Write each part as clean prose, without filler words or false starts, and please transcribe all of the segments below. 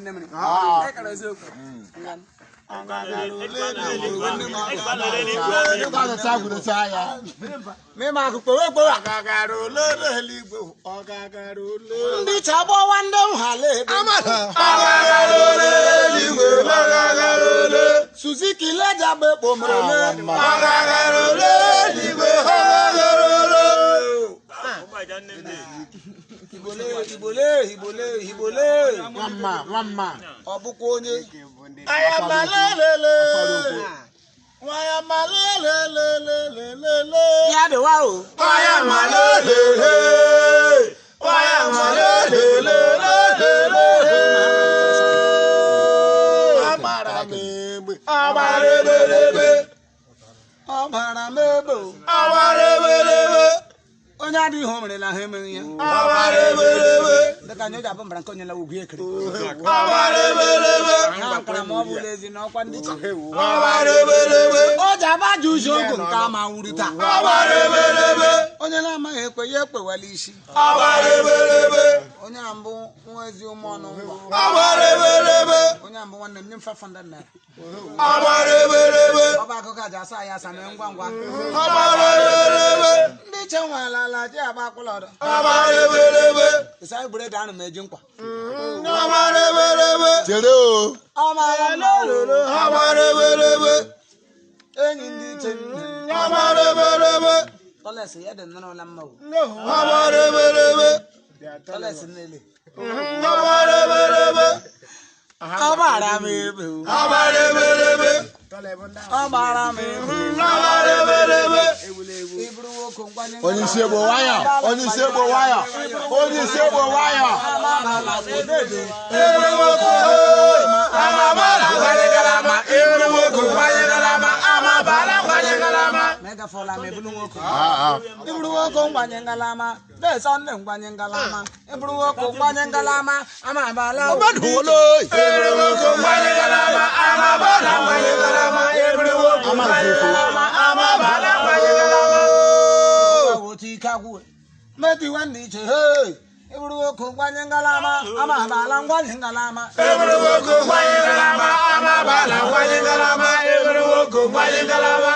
nwanne m e kara eziokwu ndị chabọwa ndị nhale Suzuki leja be pomrole Ibole mama ọbụkwa onye ayamalele ya dịwa o onye adịghị omere na ha emeghị ya dịka nye ji abụ mbara nke onye na ugwu ekiri ha nkara ma ọ bụla ezi n'ọkwa ndị o ji abaja uzi ogu nke ama wuru taa onye na-amaghị ekwe ya ekpewala isi onye a mbụ nwa ezi ụmụ ọnụ onye a mbụ nwanne m nye m 500 naira ọ bụ akụkọ aja asa ya asa mee ngwa ngwa ndị che nwala ala ji agba akwụla ọdọ ịsa gbere dị anụ m eji nkwa enyi ndị iche tọlesi ya dị nnọọ na mma tọlesi nlele ọbara m ebe onye isi egbo waya megafola me bulu woko ibulu woko ngwanye ngalama de sonne ngwanye ngalama ibulu woko ngwanye ngalama amabala obadolo ibulu woko ngwanye ngalama amabala ngwanye ngalama ibulu woko ngwanye ngalama amabala ngwanye ngalama woti kagu meti wandi che hey ibulu woko ngwanye ngalama amabala ngwanye ngalama ibulu woko ngwanye ngalama amabala ngwanye ngalama ibulu woko ngwanye ngalama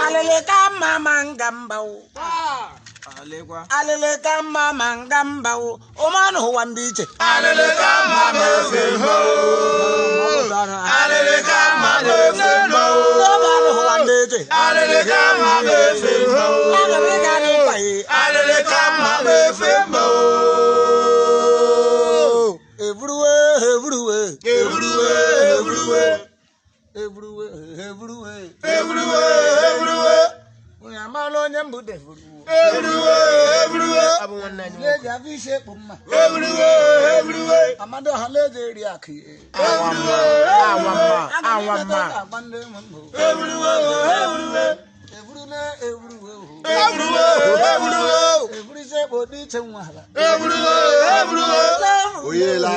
aleleka mama ngambao aleleka mama ngambao omano wandiche aleleka mama sembo aleleka mama sembo omano wandiche aleleka mama sembo aleleka nipai aleleka mama sembo everywhere we amalo nyambu de everywhere abunna nyu le ja fi shape mma everywhere amado haleje ri aki everywhere every shape odi chenwala everywhere oyela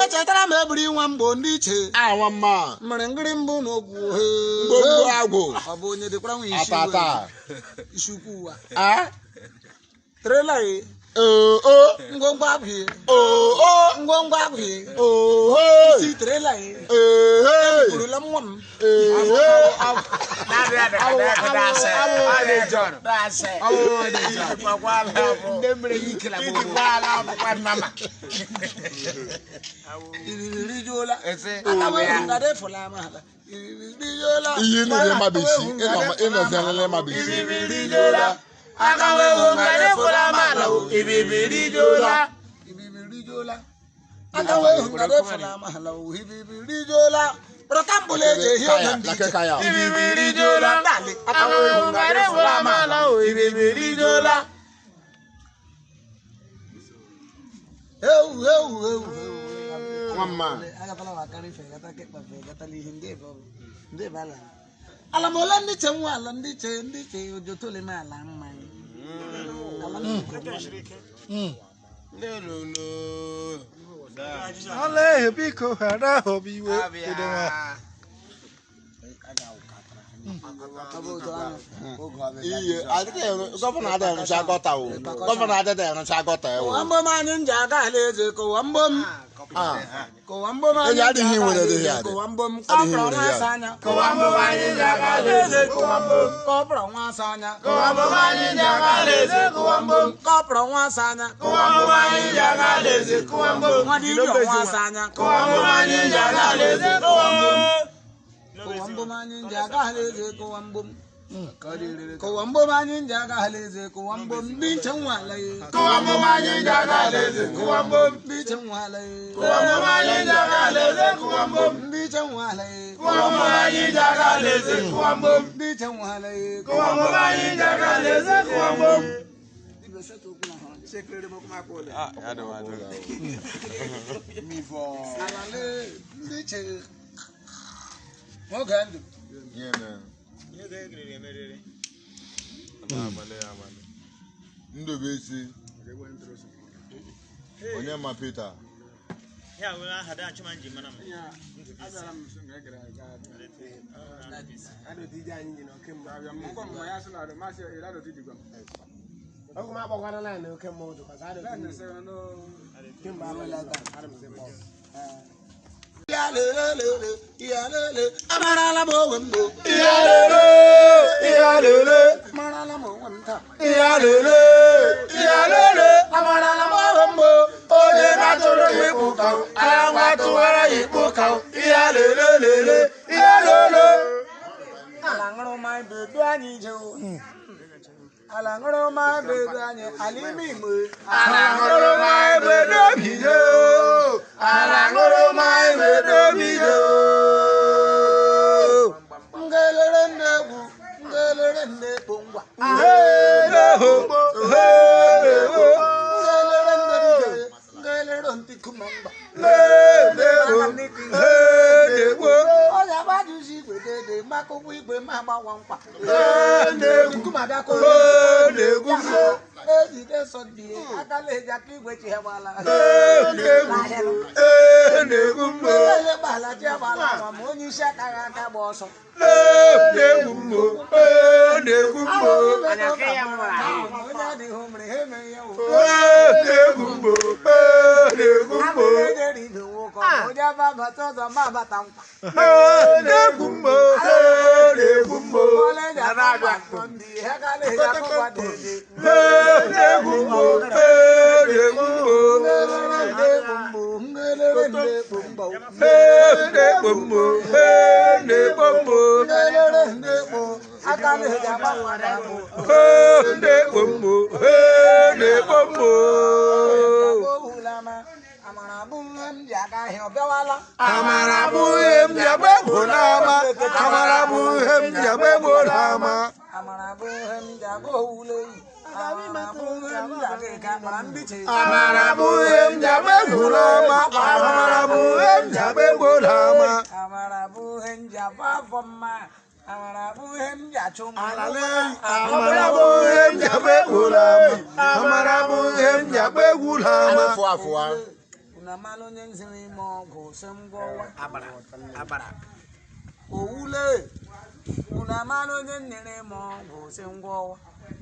echetara m ebiri nwa mbụ ndị iche mere ngiri mbụ n'ogwu agwụ ọ bụ onye dịkwara nwe isi ukwu ụwa trela ngwongwo abụghị isi trela burula nwa m Mama. Agatala wakari fegata ke pa fegata li hindi bo. Hindi bala. Alam mo lang ni chenwa alam ndi che ojoto le ma ala mma. Lelo. Ale biko hara hobi we. Iye, governor ada yang sagota o. Governor ada yang sagota o. Ambo manin jaga leze ko ambom. Ko ambo manin Ya di hiwere de ya. ko ambom ko pro wasanya. Ko ambo manin jaga leze ko ambom. Ko pro wasanya. Ko ambo manin jaga leze ko ambom. Ko pro wasanya. Ko ambo manin jaga leze ko ambom. Ngadi pro wasanya. Ko ambo manin jaga leze ko ambom. Ko ambo manin jaga leze ko ambom. Ko ambo manin jaga leze ko ambom bi chanwala. Ko ambo manin jaga leze ko ambom bi chanwala. Ko ambo manin jaga leze ko ambom bi chanwala. Ko ambo manin jaga leze ko ambom bi chanwala. Ko ambo manin jaga leze ko ambom. Secret book ma ko le. Ya do wa do. Mi fo. Alale bi che. Mo gandu. Yeah man. Ndobesi. Onye ma Peter. Ya wala hada chuma nji mana. Ya. Azaram sunga gra ga. Ado ti janyi no kemba ya mo ko mo ya sala do ma se ira do ti digwa. O ko ma ba kwana na no kemmo do ka sa do. Na se no kemba ba la ga haram se mo. Ya le amara la mo wembo. Ya le amara la mo wemta. Ya le amara la mo wembo. O de na to ro mi ku ka ara wa to ara yi ku ka. Ya le alangro mai be do ani je o. Alangro mai be do ani alimi mo. Alangro mai be do mi je o. Alangro mai be do mi je o. Ngelerende bongwa. Ngelerende kumamba. Oya ba ju si gbe dede ma ko wi gbe ma ba wa npa. Kuma da ko. Eji de so di akale ja ki gbe ti he wala. Ele ba la je ba la mo ni se kara ka bo so. Ana ke ya mo ra. Oya di homre he me ya o. Oja ba ba to so ma ba ta npa. Ole ja ba ba kondi he ka le ja ko ba dede.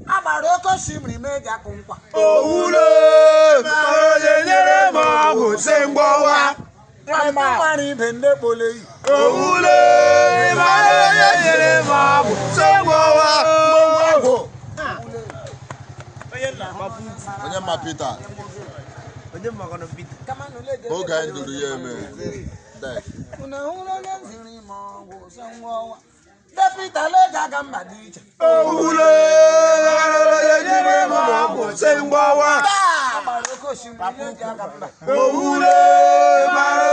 Abaro ko simri meja kunkwa. Owulo oye nyere mo go se ngwa. Mari bende pole. Owulo oye nyere mo go se ngwa. Onye ma Peter. Onye ma kono bit. O ga nduru ye me. Dai. Una ulo nziri mo go se ngwa. Depita le gaga mbadiche. Owulo oye nyere mo go se ngwa. Abaro ko simri meja gamba. Owulo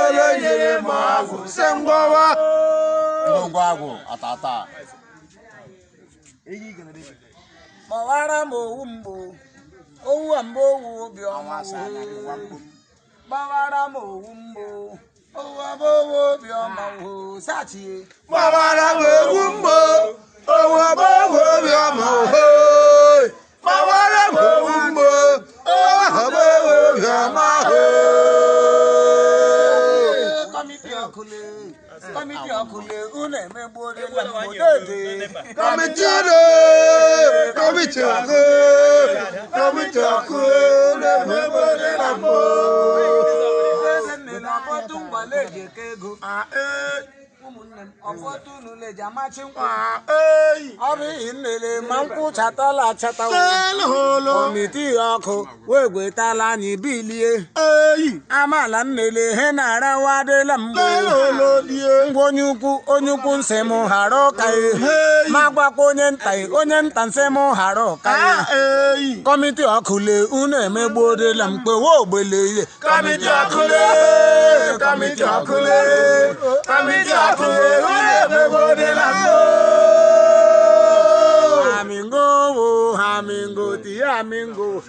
oye nyere mo go se ngwa. Ngwa agwo atata. Mawara mo wumbo. Owu ambo owu obi ọma. Mawara mo wumbo. Owo bioma o sachi. Mawara wegumbo. Owo bioma o. Mawara wegumbo. Owo bioma o. Committee okule une megbore la modede. Committee ne megbore la mo. Ne na botu ngwale jekego. Ọfọdụnụ leji amachi nkwa ọrụ iyi nnele ma nkwụ chatala achatawo kọmiti ọkụ wee gwetala anyị bilie amaala nnele he na-arawa adịla mgbe ngwa onye ukwu nsị m ghara ụka ma gwakwa onye nta nsị m ghara ụka kọmiti ọkụle unu emegbuodela mkpewe ogbele ihe Committee ọkụle Hamingo, ti hamingo.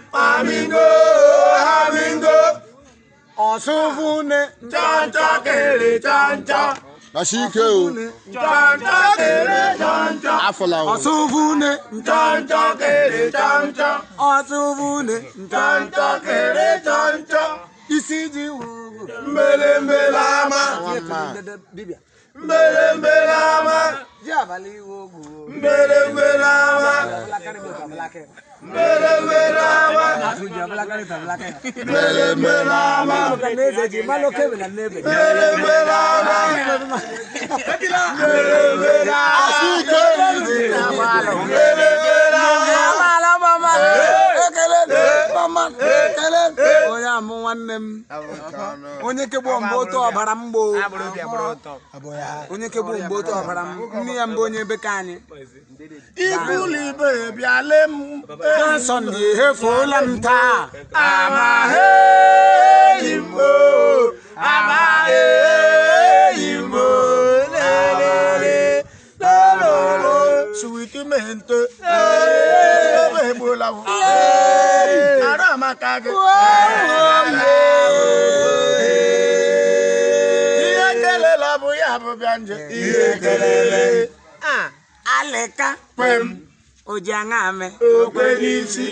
Osufune, Chanta kere chanta. Ashike o. Chanta kere chanta. Afola o. Osufune, Chanta kere chanta. Osufune, Chanta kere chanta. Isiji wo. Mbele ama. Bibia. Mbele ama. Jabali wo go. Mbele ama. Mbele ama. Mbele ama. Neze malo kebe na nebe. Mbele ama. Onye amụ nwanne m onye kegbu mgbe otu ọbara mgbo onye kegbu mgbe otu ọbara m nne ya mbụ onye beka anyị Ibulibe bịale m Sunday ehefuola m taa Suwiti mente ebola wo ara maka ge ihe kelela bụ ya bụ bịanje ihe kelele aleka kwem oji aṅa me okwe n'isi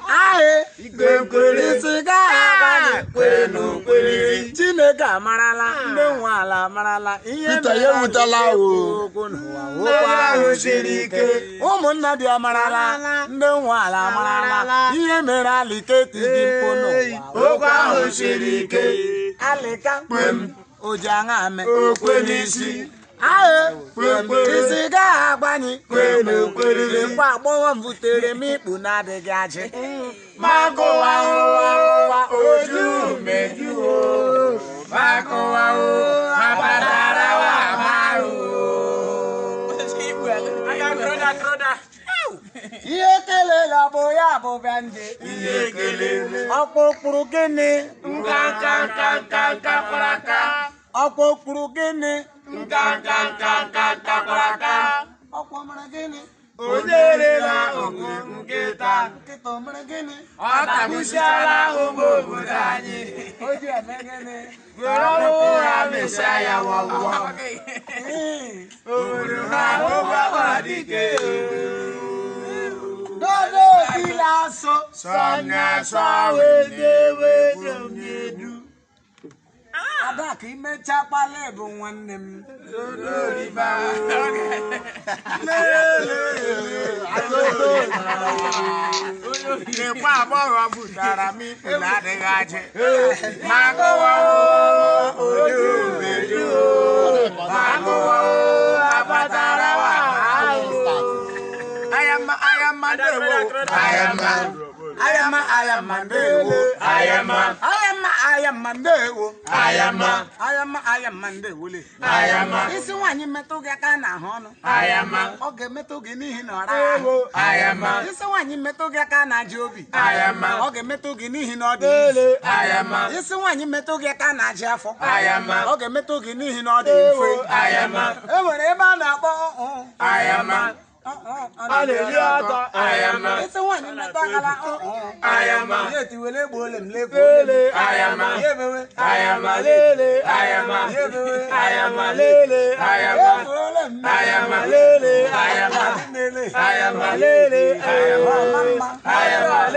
ahe kwemkwere isi ga-aga kwenu kwere Chineke amarala ndị nwe ala amarala ihe Peter ya ewutala o. okwu n'ụwa ahụ siri ike ụmụnna dị amarala ndị nwe ala amarala ihe mere aliketi dị mpụ n'ụwa okwu ahụ siri ike alịka oji aṅa me okwe n'isi ahe kwemkwere isi ga-agbanye kwenu kwere mgbe agbọghọ m butere m ikpu na-adịghị achị makụwa ụwa oju meju o makụwa ụwa abatarawa amarụ ihe kelela bụ ya bụ bịa nje ihe kelele ọkpụkpụrụ gịnị nka kwaraka ọkpụkpụrụ gịnị nka kwaraka ọkpọ mere gịnị onye erela oku nkịta nkịta o mere gịnị ọ tagbusiala ụmụ obodo anyị o ji eme gịnị were ọrụ ha mesia ya wọwọ obodo ha ụgbọgbara dike dodo ile asọ sọnya sọwedewede onyedu ada ka imecha kpali bụ nwanne m lekwa agbọghọ butara m ikpu na-adịghị achị ma gụwa oju meju ma gụwa abatara wa ayama ndewo ayama ndewo ayama ndewo ayama ndewo le isi nwaanyị metụ gị aka n'ahụ ọnụ ọ ga-emetụ gị n'ihi na ọra ahụ isi nwaanyị metụ gị aka na-ajị obi ọ ga-emetụ gị n'ihi na ọ dị izu isi nwaanyị metụ gị aka na-ajị afọ ọ ga-emetụ gị n'ihi na ọ dị mfe e nwere ebe a na-akpọ na-eri atọ ayama ese nwanyị nnata akala ayama ihe tiwele gbole m lefu lele ayama ihe bewe ayama lele ayama ihe bewe ayama lele ayama efuole m ayama lele ayama nele ayama lele ayama mama ayama